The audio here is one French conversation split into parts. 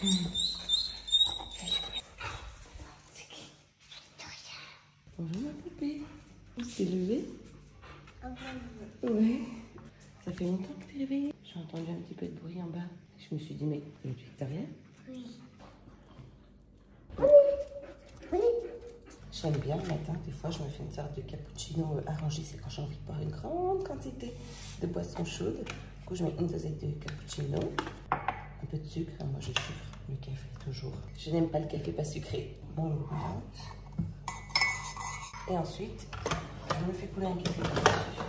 C'est qui? Bonjour ma poupée. Tu t'es levée? Ouais. Ça fait longtemps que t'es réveillée? J'ai entendu un petit peu de bruit en bas. Je me suis dit, mais c'est Victoria? Oui. J'aime bien le matin, des fois je me fais une sorte de cappuccino arrangé, c'est quand j'ai envie de boire une grande quantité de boisson chaude. Du coup je mets une dosette de cappuccino, un peu de sucre, moi je sucre le café toujours. Je n'aime pas le café pas sucré. Bon, l'eau bouillante. Et ensuite, je me fais couler un café par-dessus.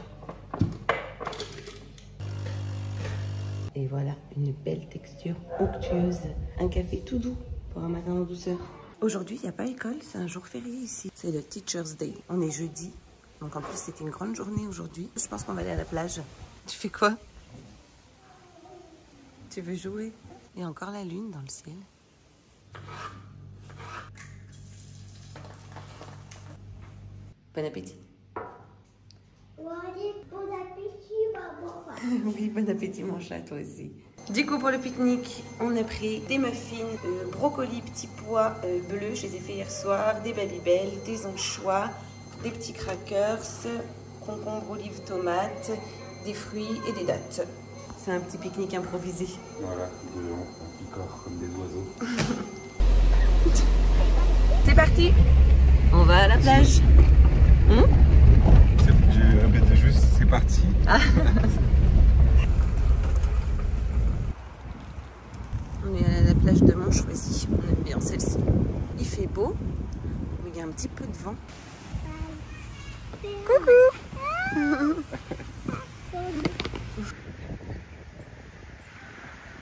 Et voilà, une belle texture onctueuse. Un café tout doux pour un matin en douceur. Aujourd'hui, il n'y a pas école, c'est un jour férié ici. C'est le Teacher's Day. On est jeudi. Donc en plus, c'était une grande journée aujourd'hui. Je pense qu'on va aller à la plage. Tu fais quoi? Tu veux jouer? Il y a encore la lune dans le ciel. Bon appétit. Bon appétit, maman. Oui, bon appétit mon chat, toi aussi. Du coup, pour le pique-nique, on a pris des muffins, brocolis, petits pois bleus, je les ai fait hier soir, des Babybel, des anchois, des petits crackers, concombres, olives, tomates, des fruits et des dattes. C'est un petit pique-nique improvisé. Voilà, on picore comme des oiseaux. C'est parti. On va à la plage. Je répète juste, c'est parti. Ah. On est à la plage de Montchoisy, on aime bien celle-ci. Il fait beau, mais il y a un petit peu de vent. Coucou.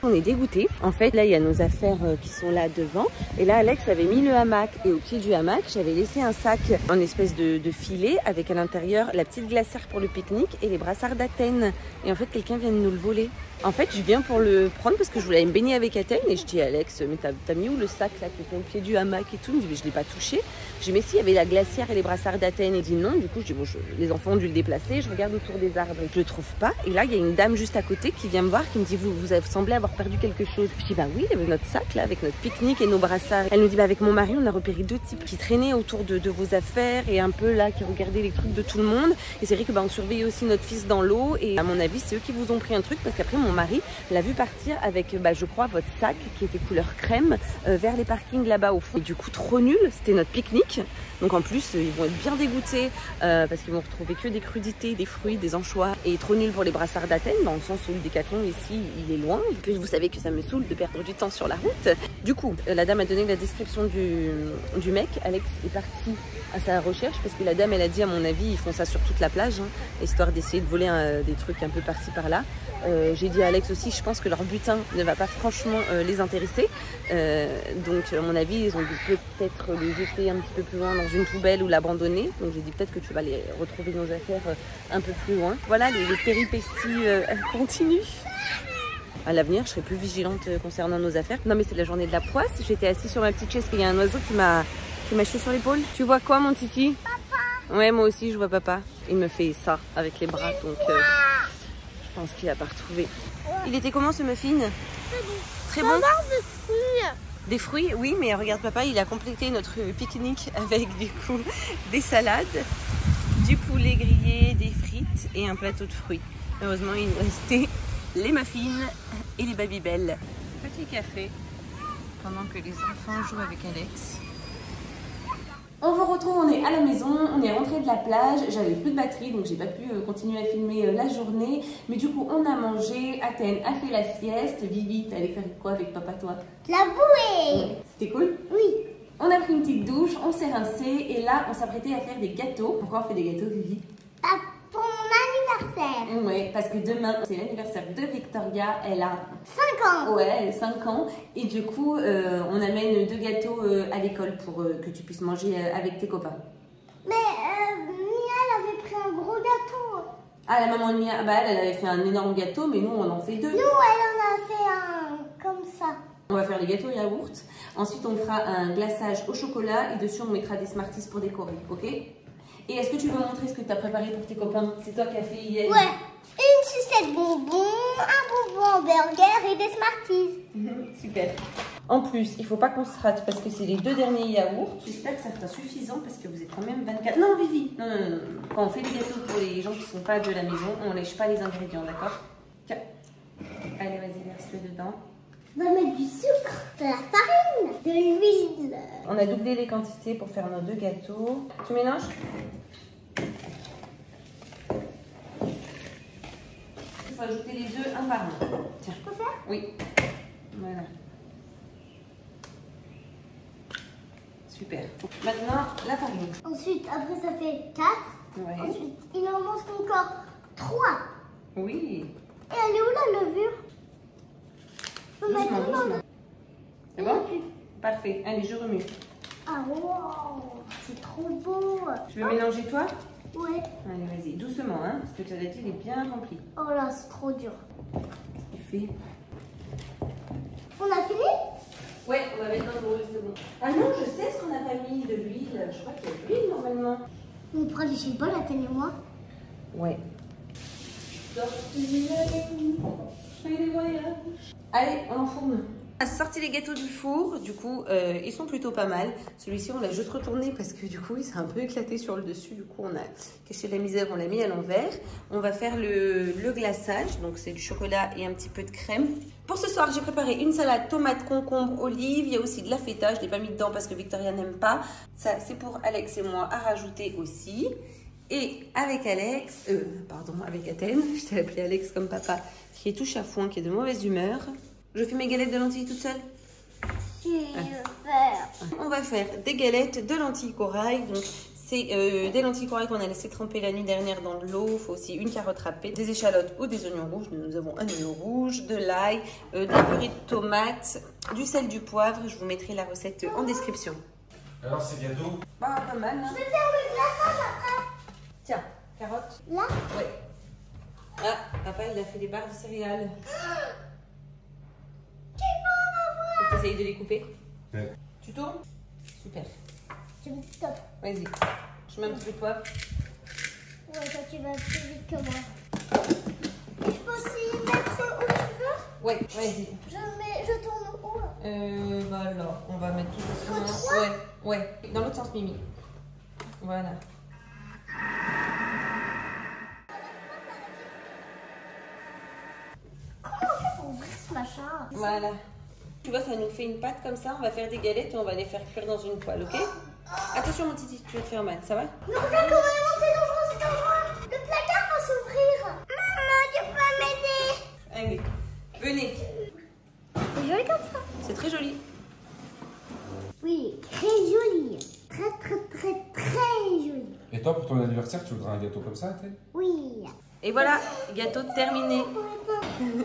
On est dégoûtés. En fait, là, il y a nos affaires qui sont là devant. Et là, Alex avait mis le hamac. Et au pied du hamac, j'avais laissé un sac en espèce de filet avec à l'intérieur la petite glacière pour le pique-nique et les brassards d'Athènes. Et en fait, quelqu'un vient de nous le voler. En fait, je viens pour le prendre parce que je voulais aller me baigner avec Athènes. Et je dis à Alex, mais t'as mis où le sac là qui était au pied du hamac et tout? Il me dit, mais je ne l'ai pas touché. Je dis, mais si, il y avait la glacière et les brassards d'Athènes. Il dit non. Du coup, je dis, bon, les enfants ont dû le déplacer. Je regarde autour des arbres et je le trouve pas. Et là, il y a une dame juste à côté qui vient me voir, qui me dit, vous semblez avoir perdu quelque chose. Je dis, bah oui, il y avait notre sac là avec notre pique-nique et nos brassards. Elle nous dit, bah avec mon mari, on a repéré deux types qui traînaient autour de vos affaires et un peu là, qui regardaient les trucs de tout le monde. Et c'est vrai que bah, on surveillait aussi notre fils dans l'eau. Et à mon avis, c'est eux qui vous ont pris un truc parce qu'après, mon mari l'a vu partir avec, bah, je crois, votre sac qui était couleur crème vers les parkings là-bas au fond. Et du coup, trop nul, c'était notre pique-nique. Donc en plus, ils vont être bien dégoûtés parce qu'ils vont retrouver que des crudités, des fruits, des anchois. Et trop nul pour les brassards d'Athènes, dans le sens où le Décathlon ici, il est loin. Et puis vous savez que ça me saoule de perdre du temps sur la route. Du coup, la dame a donné la description du mec. Alex est parti à sa recherche parce que la dame, elle a dit, à mon avis, ils font ça sur toute la plage, hein, histoire d'essayer de voler des trucs un peu par-ci par-là. J'ai dit à Alex aussi, je pense que leur butin ne va pas franchement les intéresser. Donc à mon avis, ils ont dû peut-être le jeter un petit peu plus loin dans une poubelle ou l'abandonner. Donc j'ai dit peut-être que tu vas les retrouver nos affaires un peu plus loin. Voilà, les péripéties continuent. À l'avenir, je serai plus vigilante concernant nos affaires. Non mais c'est la journée de la poisse. J'étais assise sur ma petite chaise, il y a un oiseau qui m'a chié sur l'épaule. Tu vois quoi mon titi? Papa. Ouais, moi aussi je vois papa. Il me fait ça avec les bras, donc je pense qu'il a pas retrouvé. Il était comment ce muffin? Très bon. Des fruits. Des fruits, oui, mais regarde papa, il a complété notre pique-nique avec du coup des salades, du poulet grillé, des frites et un plateau de fruits. Heureusement, il nous restait les muffins et les Babybel. Petit café pendant que les enfants jouent avec Alex. On vous retrouve, on est à la maison, on est rentré de la plage, j'avais plus de batterie donc j'ai pas pu continuer à filmer la journée, mais du coup on a mangé, Athènes a fait la sieste, Vivi t'allais faire quoi avec papa toi? La bouée. Ouais. C'était cool? Oui. On a pris une petite douche, on s'est rincé et là on s'apprêtait à faire des gâteaux. Pourquoi on fait des gâteaux Vivi? Pour mon anniversaire. Ouais, parce que demain c'est l'anniversaire de Victoria, elle a 5 ans. Ouais, elle a 5 ans et du coup on amène 2 gâteaux à l'école pour que tu puisses manger avec tes copains. Mais Mia, elle avait pris un gros gâteau. Ah la maman de Mia, bah elle avait fait un énorme gâteau mais nous on en fait 2. Nous, elle en a fait un comme ça. On va faire les gâteaux yaourt, ensuite on fera un glaçage au chocolat et dessus on mettra des Smarties pour décorer, ok? Et est-ce que tu veux montrer ce que tu as préparé pour tes copains? C'est toi qui as fait hier. Ouais, une sucette bonbon, un bonbon hamburger et des Smarties. Super. En plus, il faut pas qu'on se rate parce que c'est les 2 derniers yaourts. J'espère que ça sera suffisant parce que vous êtes quand même 24. Non, Vivi, non. Quand on fait des gâteaux pour les gens qui sont pas de la maison, on lèche pas les ingrédients, d'accord? Tiens. Allez, vas-y, verse-le dedans. On va mettre du sucre, de la farine, de l'huile. On a doublé les quantités pour faire nos 2 gâteaux. Tu mélanges? Il faut ajouter les œufs un par un. Tiens. Je peux faire? Oui. Voilà. Super. Maintenant, la farine. Ensuite, après ça fait 4. Ouais. Ensuite, il en manque encore 3. Oui. Et elle est où la levure? Je peux mettre Doucement, tout dans doucement. le... C'est bon? Parfait. Allez, je remue. Ah wow, c'est trop beau. Tu veux mélanger toi? Ouais. Allez, vas-y. Doucement, hein, parce que tu as dit il est bien rempli. Oh là, c'est trop dur. Tu fais. On a fini? Ouais, on va mettre dans le bol, c'est bon. Ah non, je sais ce qu'on n'a pas mis de l'huile. Je crois qu'il y a de l'huile normalement. On pourra lécher le bol, Athènes et moi. Ouais. Allez, on enfourne. On a sorti les gâteaux du four, du coup ils sont plutôt pas mal. Celui-ci on l'a juste retourné parce que du coup il s'est un peu éclaté sur le dessus. Du coup on a caché la misère, on l'a mis à l'envers. On va faire le glaçage, donc c'est du chocolat et un petit peu de crème. Pour ce soir j'ai préparé une salade tomate, concombre, olive. Il y a aussi de la feta, je ne l'ai pas mis dedans parce que Victoria n'aime pas. Ça c'est pour Alex et moi à rajouter aussi. Et avec avec Athènes, je t'ai appelé Alex comme papa, qui est tout chafouin, qui est de mauvaise humeur. Je fais mes galettes de lentilles toute seule. Tu veux faire? On va faire des galettes de lentilles corail. Donc c'est des lentilles corail qu'on a laissé tremper la nuit dernière dans de l'eau. Il faut aussi une carotte râpée, des échalotes ou des oignons rouges. Nous avons un oignon rouge, de l'ail, de la purée de tomates, du sel, du poivre. Je vous mettrai la recette en description. Alors, ces gâteaux? Bah, pas mal, hein? Je vais faire le glaçage après. Tiens, carotte. Là? Ouais. Ah, papa, il a fait des barres de céréales. Tu essayes de les couper? Ouais. Tu tournes? Super. Tu me stoppes. Vas-y. Je mets un petit peu de poivre. Ouais, toi tu vas plus vite que moi. Je peux aussi mettre où tu veux? Ouais, vas-y. Je tourne où? Voilà, on va mettre tout Trois? doucement. Ouais. Dans l'autre sens, Mimi. Voilà. Comment on fait pour ouvrir ce machin? Voilà. Tu vois, ça nous fait une pâte comme ça. On va faire des galettes et on va les faire cuire dans une poêle, ok? Attention, mon titi, tu vas te faire mal, ça va? Mais regarde comment c'est dangereux, c'est dangereux. Le placard va s'ouvrir. Maman, tu peux m'aider? Allez, venez. C'est joli comme ça. C'est très joli. Oui, très joli. Très joli. Et toi, pour ton anniversaire, tu voudrais un gâteau comme ça, Athènes? Oui. Et voilà, gâteau terminé.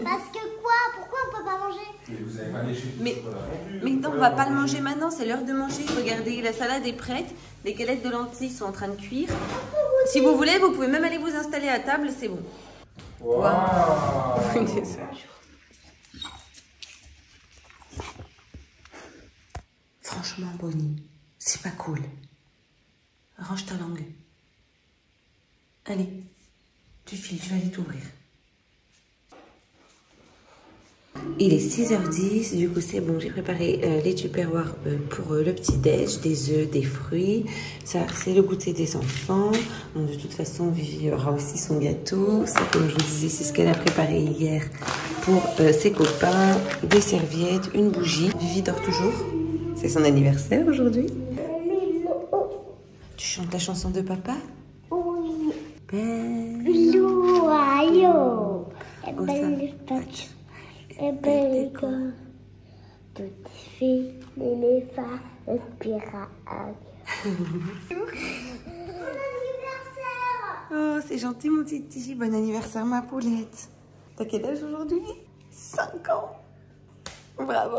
Parce que quoi? Pourquoi on peut pas manger? Mais vous avez pas léché tout Mais- le chocolat fondu. Mais non, on va pas le manger maintenant, c'est l'heure de manger. Regardez, la salade est prête. Les galettes de lentilles sont en train de cuire. Si vous voulez, vous pouvez même aller vous installer à table, c'est bon. Waouh! Franchement, Bonnie, c'est pas cool. Range ta langue. Allez, tu files, je vais aller t'ouvrir. Il est 6h10, du coup c'est bon, j'ai préparé les tupperwares pour le petit-déj, des œufs, des fruits. Ça, c'est le goûter des enfants. Bon, de toute façon, Vivi aura aussi son gâteau. Ça, comme je vous disais, c'est ce qu'elle a préparé hier pour ses copains. Des serviettes, une bougie. Vivi dort toujours. C'est son anniversaire aujourd'hui. Tu chantes la chanson de papa? Oui. Belle L'oiseau. Et au belle patch. et belle école. Tout est fait, l'éléphant, le pirate. Bon anniversaire! Oh, c'est gentil mon titi. Bon anniversaire ma poulette. T'as quel âge aujourd'hui? 5 ans. Bravo.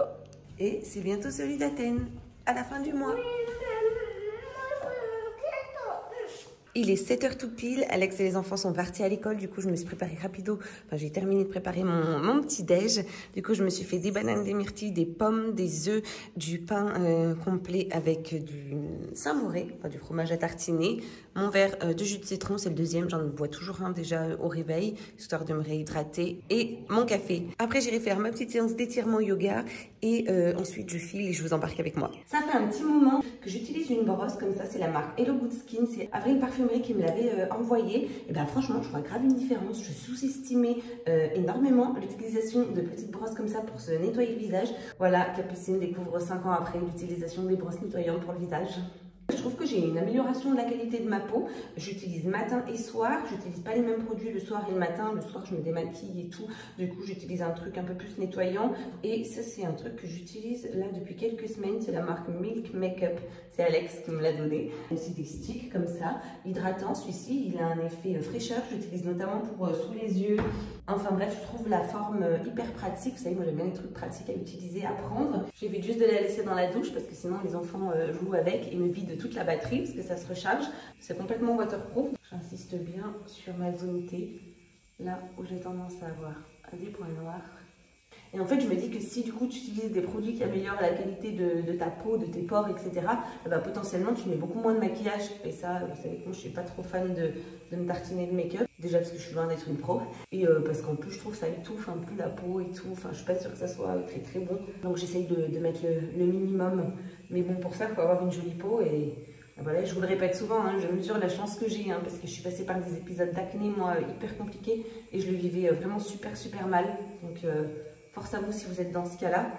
Et c'est bientôt celui d'Athènes, à la fin du mois. Il est 7h tout pile, Alex et les enfants sont partis à l'école, du coup je me suis préparée rapido, enfin j'ai terminé de préparer mon petit déj, du coup je me suis fait des bananes, des myrtilles, des pommes, des œufs, du pain complet avec du Saint-Mauré, enfin du fromage à tartiner, mon verre de jus de citron, c'est le deuxième, j'en bois toujours un déjà au réveil, histoire de me réhydrater, et mon café. Après j'irai faire ma petite séance d'étirement yoga et ensuite je file et je vous embarque avec moi. Ça fait un petit moment que j'utilise une brosse comme ça, c'est la marque Hello Good Skin, c'est Avril Parfumerie qui me l'avait envoyée. Et bien franchement, je vois grave une différence. Je sous-estimais énormément l'utilisation de petites brosses comme ça pour se nettoyer le visage. Voilà, Capucine découvre 5 ans après l'utilisation des brosses nettoyantes pour le visage. Je trouve que j'ai une amélioration de la qualité de ma peau. J'utilise matin et soir. J'utilise pas les mêmes produits le soir et le matin. Le soir, je me démaquille et tout. Du coup, j'utilise un truc un peu plus nettoyant. Et ça, c'est un truc que j'utilise là depuis quelques semaines. C'est la marque Milk Makeup. C'est Alex qui me l'a donné. C'est des sticks comme ça, hydratants. Celui-ci, il a un effet fraîcheur. J'utilise notamment pour sous les yeux. Enfin bref, je trouve la forme hyper pratique. Vous savez, moi, j'aime bien les trucs pratiques à utiliser, à prendre. J'évite juste de la laisser dans la douche parce que sinon, les enfants jouent avec et me vident toute la batterie parce que ça se recharge. C'est complètement waterproof. J'insiste bien sur ma zone T, là où j'ai tendance à avoir des points noirs. Et en fait, je me dis que si du coup tu utilises des produits qui améliorent la qualité de ta peau, de tes pores, etc., bah, potentiellement tu mets beaucoup moins de maquillage. Et ça, vous savez que moi je suis pas trop fan de me tartiner de make-up. Déjà parce que je suis loin d'être une pro. Et parce qu'en plus je trouve que ça étouffe un peu la peau et tout. Enfin, je suis pas sûre que ça soit très très bon. Donc j'essaye de mettre le minimum. Mais bon, pour ça, il faut avoir une jolie peau et... Voilà, je vous le répète souvent, hein, je mesure la chance que j'ai, hein, parce que je suis passée par des épisodes d'acné, moi, hyper compliqués, et je le vivais vraiment super mal. Donc, force à vous si vous êtes dans ce cas-là.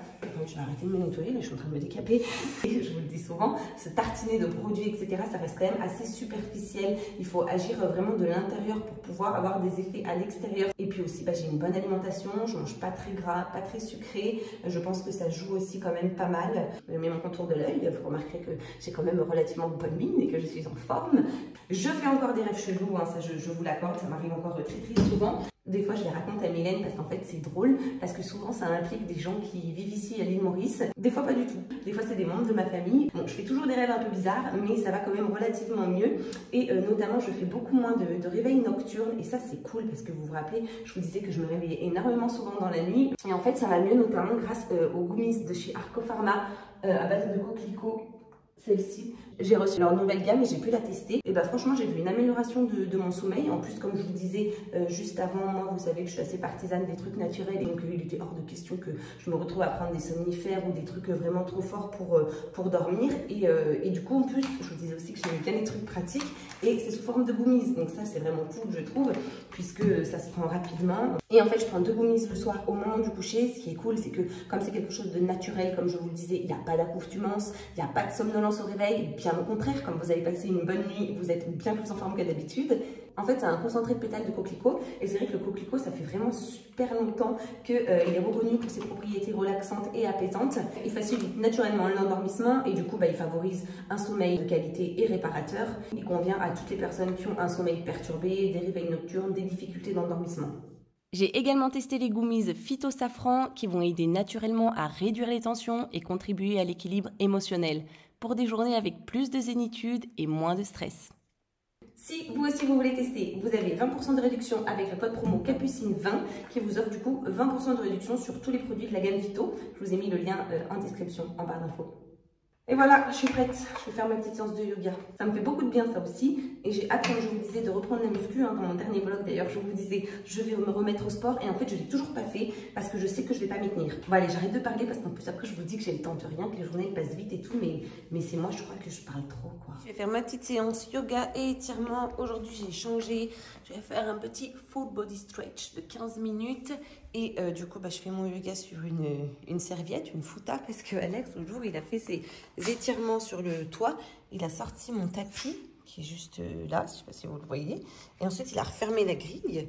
Je vais arrêter de me nettoyer, là, je suis en train de me décaper. Et je vous le dis souvent, se tartiner de produits, etc., ça reste quand même assez superficiel. Il faut agir vraiment de l'intérieur pour pouvoir avoir des effets à l'extérieur. Et puis aussi, bah, j'ai une bonne alimentation, je mange pas très gras, pas très sucré. Je pense que ça joue aussi quand même pas mal. Mais mon contour de l'œil, vous remarquerez que j'ai quand même relativement bonne mine et que je suis en forme. Je fais encore des rêves chelous, hein, ça je vous l'accorde, ça m'arrive encore très souvent. Des fois, je les raconte à Mylène parce qu'en fait, c'est drôle, parce que souvent, ça implique des gens qui vivent ici à l'île Maurice. Des fois, pas du tout. Des fois, c'est des membres de ma famille. Bon, je fais toujours des rêves un peu bizarres, mais ça va quand même relativement mieux. Et notamment, je fais beaucoup moins de réveils nocturnes. Et ça, c'est cool parce que vous vous rappelez, je vous disais que je me réveillais énormément souvent dans la nuit. Et en fait, ça va mieux notamment grâce aux gummies de chez Arco Pharma à base de coquelicots. Celle-ci, j'ai reçu leur nouvelle gamme et j'ai pu la tester. Et bah franchement, j'ai vu une amélioration de mon sommeil. En plus, comme je vous disais juste avant, moi, vous savez que je suis assez partisane des trucs naturels. Et donc, il était hors de question que je me retrouve à prendre des somnifères ou des trucs vraiment trop forts pour dormir. Et du coup, en plus, je vous disais aussi que j'aimais bien les trucs pratiques. Et c'est sous forme de gummies. Donc ça, c'est vraiment cool, je trouve, puisque ça se prend rapidement. Et en fait, je prends 2 gummies le soir au moment du coucher. Ce qui est cool, c'est que comme c'est quelque chose de naturel, comme je vous le disais, il n'y a pas d'accoutumance, il n'y a pas de somnolence au réveil, bien au contraire, comme vous avez passé une bonne nuit, vous êtes bien plus en forme que d'habitude. En fait, c'est un concentré de pétales de coquelicot, et c'est vrai que le coquelicot, ça fait vraiment super longtemps qu'il est reconnu pour ses propriétés relaxantes et apaisantes. Il facilite naturellement l'endormissement, et du coup, il favorise un sommeil de qualité et réparateur. Il convient à toutes les personnes qui ont un sommeil perturbé, des réveils nocturnes, des difficultés d'endormissement. J'ai également testé les gummies phyto-safran qui vont aider naturellement à réduire les tensions et contribuer à l'équilibre émotionnel pour des journées avec plus de zénitude et moins de stress. Si vous aussi vous voulez tester, vous avez 20% de réduction avec le code promo Capucine20 qui vous offre du coup 20% de réduction sur tous les produits de la gamme Phyto. Je vous ai mis le lien en description, en barre d'infos. Et voilà, je suis prête, je vais faire ma petite séance de yoga. Ça me fait beaucoup de bien ça aussi. Et j'ai hâte, comme je vous disais, de reprendre la muscu. Dans mon dernier vlog d'ailleurs, je vous disais, je vais me remettre au sport. Et en fait, je ne l'ai toujours pas fait parce que je sais que je ne vais pas m'y tenir. Bon allez, j'arrête de parler parce qu'en plus après, je vous dis que j'ai le temps de rien, que les journées passent vite et tout. Mais c'est moi, je crois que je parle trop quoi. Je vais faire ma petite séance yoga et étirement. Aujourd'hui, j'ai changé. Je vais faire un petit full body stretch de 15 minutes. Et du coup, je fais mon yoga sur une serviette, une fouta, parce que Alex, le jour, il a fait ses étirements sur le toit. Il a sorti mon tapis, qui est juste là, je ne sais pas si vous le voyez. Et ensuite, il a refermé la grille.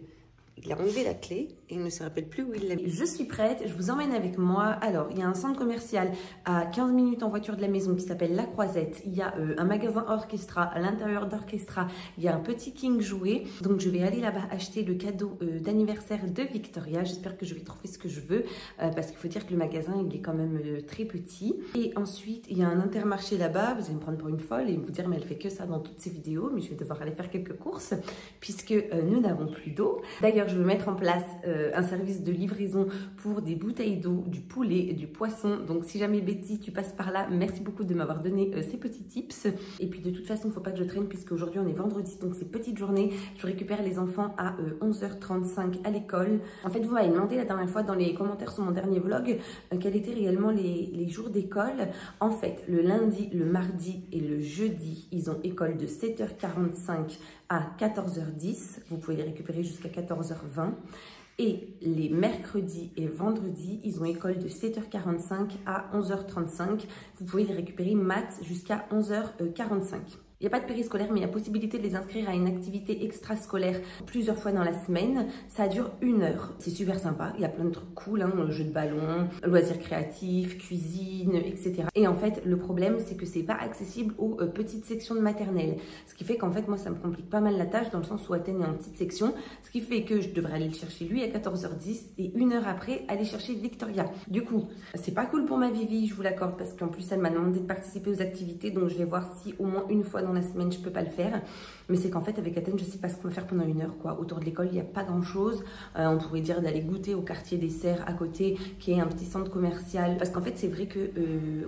Il a enlevé la clé et il ne se rappelle plus où il l'a mis. Je suis prête, je vous emmène avec moi. Alors, il y a un centre commercial à 15 minutes en voiture de la maison qui s'appelle La Croisette. Il y a un magasin Orchestra. À l'intérieur d'Orchestra, il y a un petit King jouet. Donc, je vais aller là-bas acheter le cadeau d'anniversaire de Victoria. J'espère que je vais trouver ce que je veux parce qu'il faut dire que le magasin, il est quand même très petit. Et ensuite, il y a un Intermarché là-bas. Vous allez me prendre pour une folle et vous dire, mais elle fait que ça dans toutes ses vidéos. Mais je vais devoir aller faire quelques courses puisque nous n'avons plus d'eau. D'ailleurs, je veux mettre en place un service de livraison pour des bouteilles d'eau, du poulet et du poisson. Donc si jamais Betty, tu passes par là, merci beaucoup de m'avoir donné ces petits tips. Et puis de toute façon, il ne faut pas que je traîne puisque aujourd'hui on est vendredi, donc c'est petite journée. Je récupère les enfants à 11h35 à l'école. En fait, vous m'avez demandé la dernière fois dans les commentaires sur mon dernier vlog quels étaient réellement les jours d'école. En fait, le lundi, le mardi et le jeudi, ils ont école de 7h45 à 14h10. Vous pouvez les récupérer jusqu'à 14h20. Et les mercredis et vendredis, ils ont école de 7h45 à 11h35. Vous pouvez les récupérer max jusqu'à 11h45. Il n'y a pas de périscolaire, mais il y a possibilité de les inscrire à une activité extrascolaire plusieurs fois dans la semaine. Ça dure 1 heure. C'est super sympa. Il y a plein de trucs cool, hein, jeux de ballon, loisirs créatifs, cuisine, etc. Et en fait, le problème, c'est que c'est pas accessible aux petites sections de maternelle. Ce qui fait qu'en fait, moi, ça me complique pas mal la tâche dans le sens où Athènes est en petite section. Ce qui fait que je devrais aller le chercher lui à 14h10 et 1 heure après, aller chercher Victoria. Du coup, c'est pas cool pour ma Vivi, je vous l'accorde, parce qu'en plus, elle m'a demandé de participer aux activités. Donc, je vais voir si au moins une fois dans la semaine je peux pas le faire, mais c'est qu'en fait avec Athènes je sais pas ce qu'on va faire pendant 1 heure quoi. Autour de l'école il n'y a pas grand chose, on pourrait dire d'aller goûter au quartier des Serres à côté qui est un petit centre commercial, parce qu'en fait c'est vrai que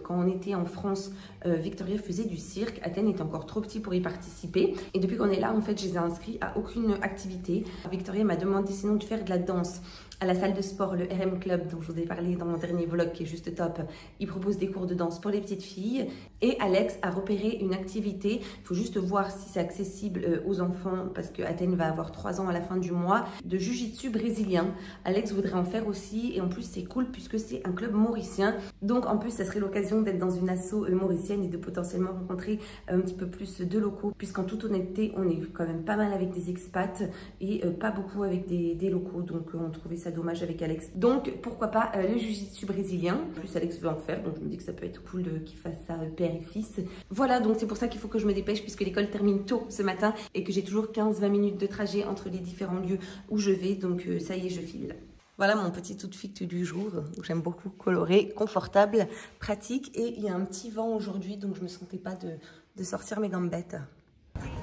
quand on était en France, Victoria faisait du cirque, Athènes était encore trop petit pour y participer et depuis qu'on est là en fait je les ai inscrits à aucune activité. Victoria m'a demandé sinon de faire de la danse à la salle de sport, le RM Club dont je vous ai parlé dans mon dernier vlog qui est juste top. Il propose des cours de danse pour les petites filles et Alex a repéré une activité. Il faut juste voir si c'est accessible aux enfants parce que Athènes va avoir 3 ans à la fin du mois, de jiu-jitsu brésilien. Alex voudrait en faire aussi et en plus c'est cool puisque c'est un club mauricien. Donc en plus ça serait l'occasion d'être dans une asso mauricienne et de potentiellement rencontrer un petit peu plus de locaux puisqu'en toute honnêteté on est quand même pas mal avec des expats et pas beaucoup avec des locaux, donc on trouvait ça dommage avec Alex. Donc pourquoi pas le jiu-jitsu brésilien. En plus Alex veut en faire, donc je me dis que ça peut être cool qu'il fasse ça père et fils. Voilà, donc c'est pour ça qu'il faut que je me dépêche puisque l'école termine tôt ce matin et que j'ai toujours 15-20 minutes de trajet entre les différents lieux où je vais, donc ça y est je file. Voilà mon petit outfit du jour, j'aime beaucoup, coloré, confortable, pratique et il y a un petit vent aujourd'hui donc je me sentais pas de sortir mes gambettes.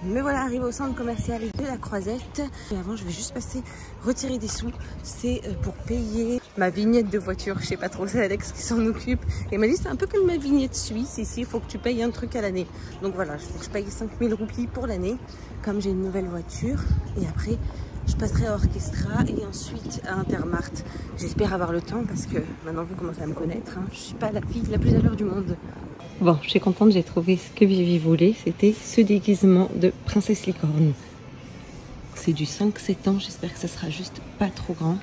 Mais voilà, arrivé au centre commercial de La Croisette. Et avant, je vais juste passer retirer des sous. C'est pour payer ma vignette de voiture. Je sais pas trop, c'est Alex qui s'en occupe. Et il m'a dit, c'est un peu comme ma vignette suisse. Ici, il faut que tu payes un truc à l'année. Donc voilà, il faut que je paye 5000 roupies pour l'année, comme j'ai une nouvelle voiture. Et après, je passerai à Orchestra et ensuite à Intermart. J'espère avoir le temps parce que maintenant, vous commencez à me connaître. Hein. Je suis pas la fille la plus à l'heure du monde. Bon, je suis contente, j'ai trouvé ce que Vivi voulait. C'était ce déguisement de princesse licorne. C'est du 5-7 ans, j'espère que ça sera juste pas trop grand.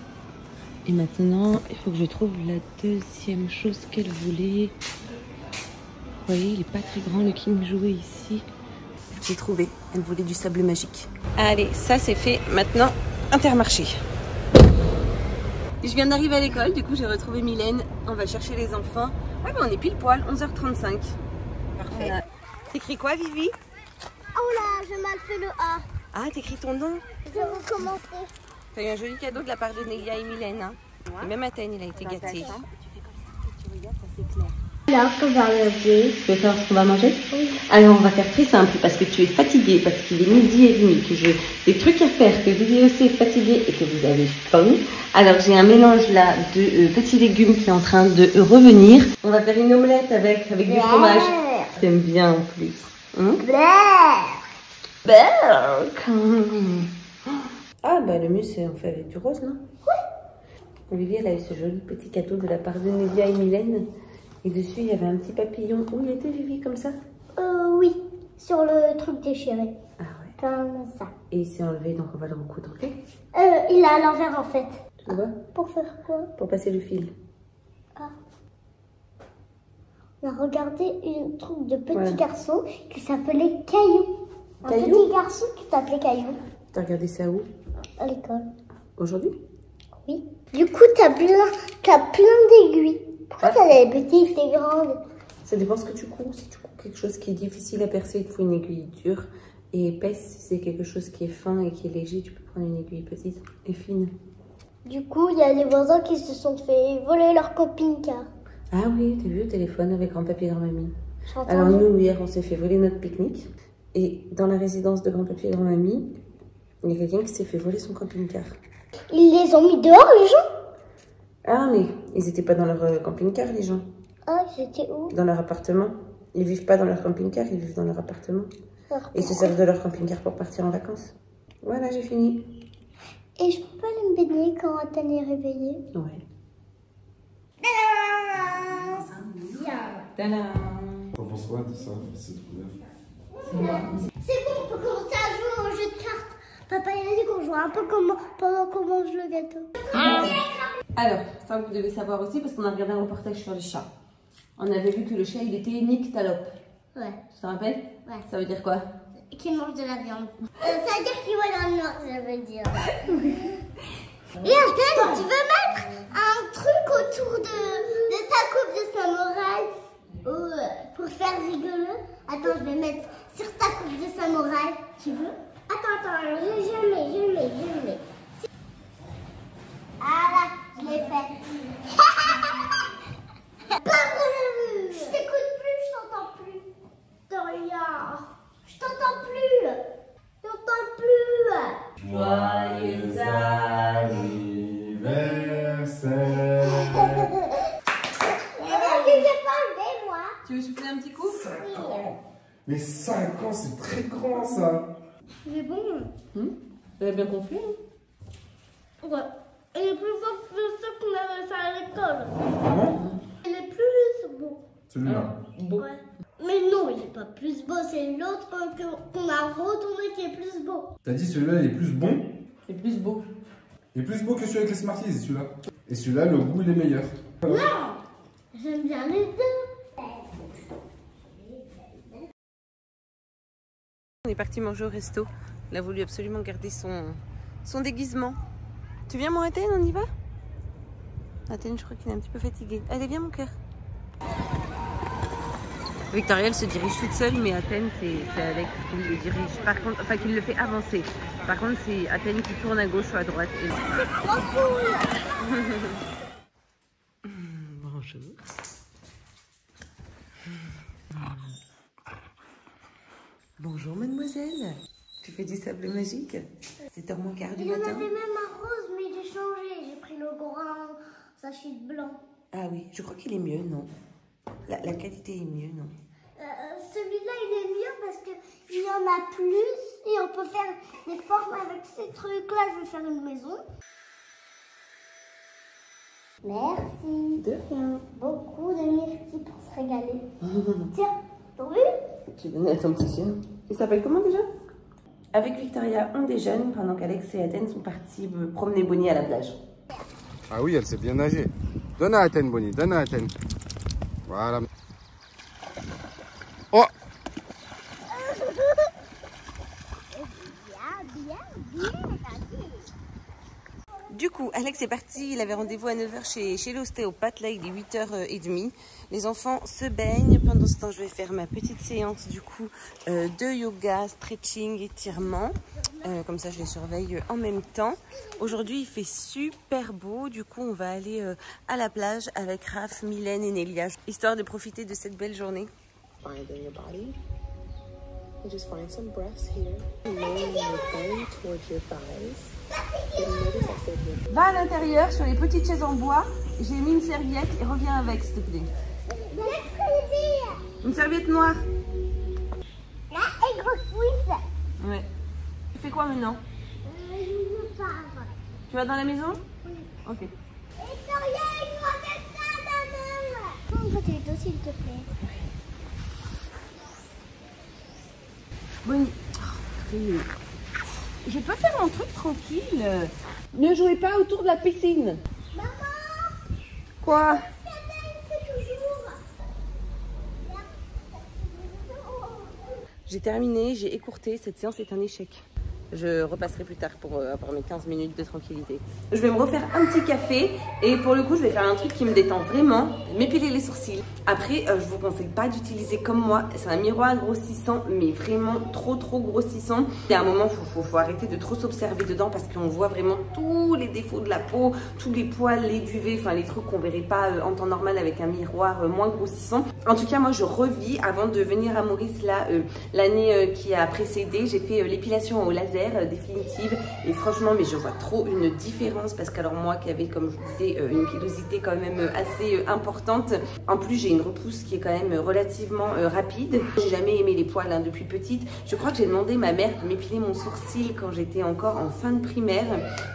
Et maintenant, il faut que je trouve la deuxième chose qu'elle voulait. Vous voyez, il est pas très grand le King jouet ici. J'ai trouvé, elle voulait du sable magique. Allez, ça c'est fait. Maintenant, Intermarché. Je viens d'arriver à l'école, du coup j'ai retrouvé Mylène. On va chercher les enfants. Ah ben on est pile poil, 11h35. Parfait. T'écris quoi Vivi? Oh là, j'ai mal fait le A. Ah, t'écris ton nom? Je vais recommencer. T'as eu un joli cadeau de la part de Nélia et Mylène. Hein. Ouais. Et même Athènes, il a été gâté. Tu fais comme ça, tu regardes, ça c'est clair. Alors, qu'on va manger. Tu veux savoir ce qu'on va manger? Oui. Alors, on va faire très simple parce que tu es fatiguée, parce qu'il est 12h30, que j'ai des trucs à faire, que Vivi aussi est fatiguée et que vous avez faim. Alors, j'ai un mélange là de petits légumes qui est en train de revenir. On va faire une omelette avec du fromage. T'aimes bien en plus. Ah, bah le mieux c'est on fait avec du rose, non? Oui. Olivier, elle a eu ce joli petit cadeau de la part de Nélia et Mylène. Et dessus, il y avait un petit papillon. Où il était, Vivi, comme ça? Oui, sur le truc déchiré. Ah ouais. Comme ça. Et il s'est enlevé, donc on va le recoudre, ok? Il est à l'envers en fait. Tu vois? Pour faire quoi? Pour passer le fil. Ah. On a regardé un truc de petit garçon qui s'appelait Caillou. Un petit garçon qui s'appelait Caillou. T'as regardé ça où? À l'école. Aujourd'hui? Oui. Du coup, t'as plein d'aiguilles. Pourquoi t'as des petites et grandes? Ça dépend ce que tu cours. Si tu cours quelque chose qui est difficile à percer, il te faut une aiguille dure et épaisse. Si c'est quelque chose qui est fin et qui est léger, tu peux prendre une aiguille petite et fine. Du coup, il y a des voisins qui se sont fait voler leur camping-car. Ah oui, t'as vu au téléphone avec grand-papy et grand-mamie. J'ai entendu. Alors nous, hier, on s'est fait voler notre pique-nique. Et dans la résidence de grand-papy et grand-mamie, il y a quelqu'un qui s'est fait voler son camping-car. Ils les ont mis dehors, les gens? Ah mais ils n'étaient pas dans leur camping-car, les gens. Ah, c'était où? Dans leur appartement. Ils vivent pas dans leur camping-car, ils vivent dans leur appartement. Alors, Et ils se servent de leur camping-car pour partir en vacances. Voilà, j'ai fini. Et je peux aller me baigner quand Athan est réveillée? Ouais. T'en penses quoi de ça, cette couleur? C'est bon, on peut commencer à jouer au jeu de cartes. Papa, il a dit qu'on jouait un peu pendant qu'on mange le gâteau. Alors, ça vous devez savoir aussi parce qu'on a regardé un reportage sur les chats. On avait vu que le chat, il était nyctalope. Ouais. Tu te rappelles? Ouais. Ça veut dire quoi? Qui mange de la viande. Ça veut dire qu'il voit dans le noir, ça veut dire. Et Athan, tu veux mettre un truc autour de ta coupe de samouraï pour faire rigoler? Attends, je vais mettre sur ta coupe de samouraï. Tu veux? Attends, je mets. Ah là, je l'ai fait. Je t'écoute plus, je t'entends plus. De rien. Je t'entends plus. Joyeux Anniversaire. Moi. Tu veux souffler un petit coup? 5 ans. Mais 5 ans, c'est très grand ça. C'est bon. Vous avez bien compris, hein? Ouais. Il est plus beau que ceux qu'on avait fait à l'école. Ah bon? Il est plus beau. Celui-là. Beau. Ouais. Mais non, il est pas plus beau. C'est l'autre qu'on a retourné qui est plus beau. T'as dit celui-là, il est plus bon? C'est plus beau. Il est plus beau que celui avec les Smarties, celui-là. Et celui-là, le goût, il est meilleur. Non, j'aime bien les deux. On est parti manger au resto. Il a voulu absolument garder son déguisement. Tu viens, mon Athan, on y va? Athan, je crois qu'il est un petit peu fatigué. Allez, viens, mon cœur. Victoria, elle se dirige toute seule, mais Athan, c'est Alex qui le dirige. Par contre, enfin, qui le fait avancer. Par contre, c'est Athan qui tourne à gauche ou à droite. Et... Trop cool. Bonjour. Bonjour, mademoiselle. Tu fais du sable magique? C'est ton mon quart du Il y en matin. avait même un rose, mais j'ai changé. J'ai pris le grand sachet de blanc. Ah oui, je crois qu'il est mieux, non? La qualité est mieux, non? Celui-là, il est mieux parce qu'il y en a plus et on peut faire des formes avec ces trucs-là. Je vais faire une maison. Merci. De rien. Beaucoup de myrtilles pour se régaler. Tiens, t'as vu? Tu donnes à ton petit chien. Il s'appelle comment déjà? Avec Victoria, on déjeune pendant qu'Alex et Athan sont partis promener Bonnie à la plage. Ah oui, elle sait bien nager. Donne à Athan, Bonnie, donne à Athan. Voilà. Oh! Du coup, Alex est parti, il avait rendez-vous à 9h chez l'ostéopathe, là il est 8h30. Les enfants se baignent, pendant ce temps je vais faire ma petite séance du coup de yoga, stretching, étirement. Comme ça je les surveille en même temps. Aujourd'hui il fait super beau, du coup on va aller à la plage avec Raph, Mylène et Nélia, histoire de profiter de cette belle journée. Find in your body. And just find some breaths here. Lowering your belly towards your thighs. And notice I said your Va à l'intérieur sur les petites chaises en bois, j'ai mis une serviette et reviens avec s'il te plaît. Une serviette noire. Là, et grosse cuisse. Ouais. Tu fais quoi maintenant? Je pars. Tu vas dans la maison? Ok. Victoria, il faut faire ça, maman. Prends tes dos, s'il te plaît. Bonnie. Je peux faire mon truc tranquille. Ne jouez pas autour de la piscine. Maman, Quoi? c'est toujours. J'ai terminé, j'ai écourté. Cette séance est un échec. Je repasserai plus tard pour avoir mes 15 minutes de tranquillité. Je vais me refaire un petit café et pour le coup, je vais faire un truc qui me détend vraiment, m'épiler les sourcils. Après, je vous conseille pas d'utiliser comme moi. C'est un miroir grossissant, mais vraiment trop grossissant. Il y a un moment, faut arrêter de trop s'observer dedans parce qu'on voit vraiment tous les défauts de la peau, tous les poils, les duvets, enfin les trucs qu'on verrait pas en temps normal avec un miroir moins grossissant. En tout cas, moi, je revis avant de venir à Maurice là, l'année qui a précédé. J'ai fait l'épilation au laser définitive et franchement, mais je vois trop une différence parce qu'alors moi qui avais, comme je vous disais, une pilosité quand même assez importante. En plus, j'ai une repousse qui est quand même relativement rapide. J'ai jamais aimé les poils hein, depuis petite. Je crois que j'ai demandé à ma mère de m'épiler mon sourcil quand j'étais encore en fin de primaire,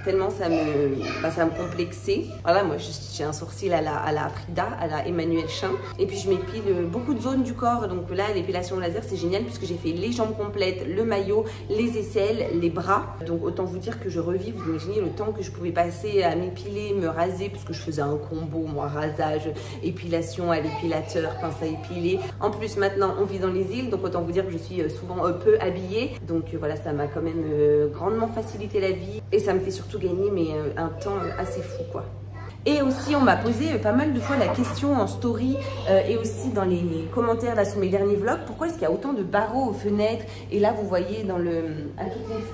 tellement ça me complexait. Voilà, moi j'ai un sourcil à la Frida, à la Emmanuel Chin. Et puis je m'épile beaucoup de zones du corps. Donc là, l'épilation laser, c'est génial puisque j'ai fait les jambes complètes, le maillot, les aisselles, les bras. Donc autant vous dire que je revis, vous imaginez le temps que je pouvais passer à m'épiler, me raser, parce que je faisais un combo, moi, rasage, épilation à l'épilateur, pince à épiler. En plus, maintenant, on vit dans les îles, donc autant vous dire que je suis souvent peu habillée. Donc voilà, ça m'a quand même grandement facilité la vie et ça me fait surtout gagner un temps assez fou, quoi. Et aussi, on m'a posé pas mal de fois la question en story et aussi dans les commentaires là sous mes derniers vlogs, pourquoi est-ce qu'il y a autant de barreaux aux fenêtres? Et là, vous voyez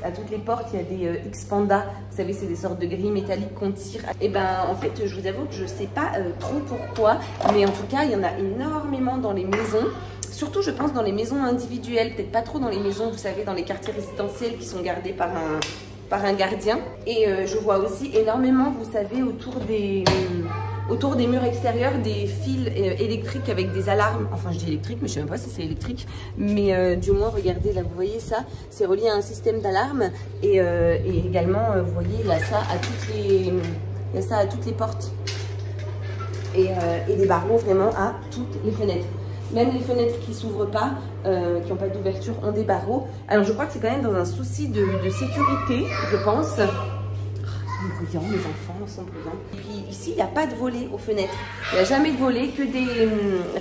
à toutes les portes, il y a des X-Panda. Vous savez, c'est des sortes de grilles métalliques qu'on tire. Et ben, en fait, je vous avoue que je sais pas trop pourquoi, mais en tout cas, il y en a énormément dans les maisons. Surtout, je pense, dans les maisons individuelles, peut-être pas trop dans les maisons, vous savez, dans les quartiers résidentiels qui sont gardés par un gardien. Et je vois aussi énormément, vous savez, autour des murs extérieurs, des fils électriques avec des alarmes. Enfin, je dis électrique, mais je sais même pas si c'est électrique. Mais du moins, regardez, là, vous voyez ça, c'est relié à un système d'alarme. Et également, vous voyez, là, ça à toutes les portes. Et des barreaux vraiment à toutes les fenêtres. Même les fenêtres qui ne s'ouvrent pas, qui n'ont pas d'ouverture, ont des barreaux. Alors je crois que c'est quand même dans un souci de sécurité, je pense. Ils sont bruyants, les enfants sont bruyants. Et puis ici, il n'y a pas de volets aux fenêtres. Il n'y a jamais de volets, que des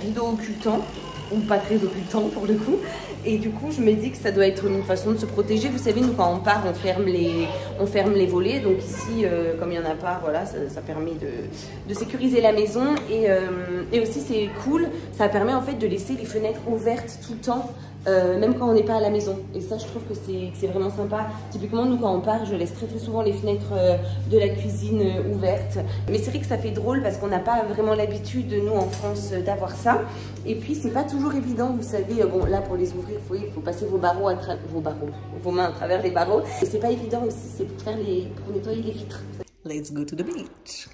rideaux occultants, ou pas très occultants pour le coup. Et du coup, je me dis que ça doit être une façon de se protéger. Vous savez, nous, quand on part, on ferme les volets. Donc ici, comme il n'y en a pas, voilà, ça permet de sécuriser la maison. Et aussi, c'est cool, ça permet en fait de laisser les fenêtres ouvertes tout le temps. Même quand on n'est pas à la maison. Et ça, je trouve que c'est vraiment sympa. Typiquement, nous, quand on part, je laisse très souvent les fenêtres de la cuisine ouvertes. Mais c'est vrai que ça fait drôle parce qu'on n'a pas vraiment l'habitude, nous, en France, d'avoir ça. Et puis, c'est pas toujours évident, vous savez. Bon, là, pour les ouvrir, il faut passer vos mains à travers les barreaux. Et c'est pas évident aussi, c'est pour nettoyer les vitres. Let's go to the beach.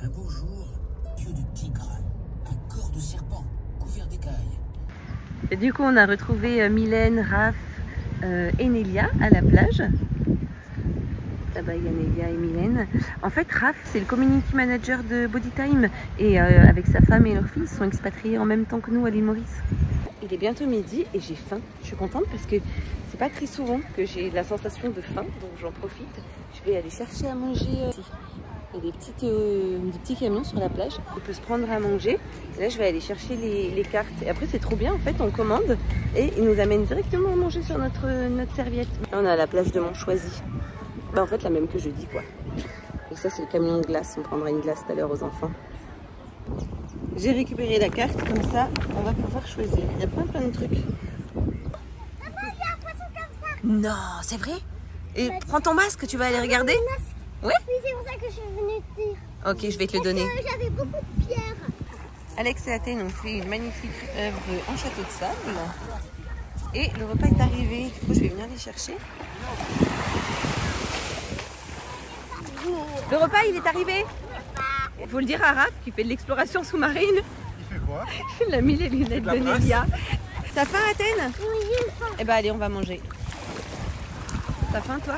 Un beau jour, dieu de tigre, un corps de serpent couvert d'écailles. Et du coup, on a retrouvé Mylène, Raph et Nélia à la plage. Là-bas, il y a Nélia et Mylène. En fait, Raph, c'est le community manager de Bodytime. Et avec sa femme et leur fille, ils sont expatriés en même temps que nous à l'île Maurice. Il est bientôt midi et j'ai faim. Je suis contente parce que c'est pas très souvent que j'ai la sensation de faim. Donc j'en profite. Je vais aller chercher à manger ici. Il y a des petits camions sur la plage. On peut se prendre à manger. Et là, je vais aller chercher les cartes. Et après, c'est trop bien. En fait, on commande et ils nous amènent directement à manger sur notre serviette. Là, on est à la plage de Montchoisy. Bah, en fait, la même que jeudi, quoi. Et ça, c'est le camion de glace. On prendra une glace tout à l'heure aux enfants. J'ai récupéré la carte. Comme ça, on va pouvoir choisir. Il y a plein de trucs. Maman, il y a un poisson comme ça. Non, c'est vrai? Et prends ton masque, tu vas aller regarder? Ouais? Oui, c'est pour ça que je suis venue te dire. Ok, je vais te le donner. J'avais beaucoup de pierres. Alex et Athènes ont fait une magnifique œuvre en château de sable. Et le repas est arrivé. Du coup, je vais venir les chercher. Le repas, il est arrivé. Il faut le dire à Raph qui fait de l'exploration sous-marine. Il fait quoi? Il a mis les lunettes de Nélia. T'as faim, Athènes? Oui, j'ai faim. Eh ben allez, on va manger. T'as faim, toi?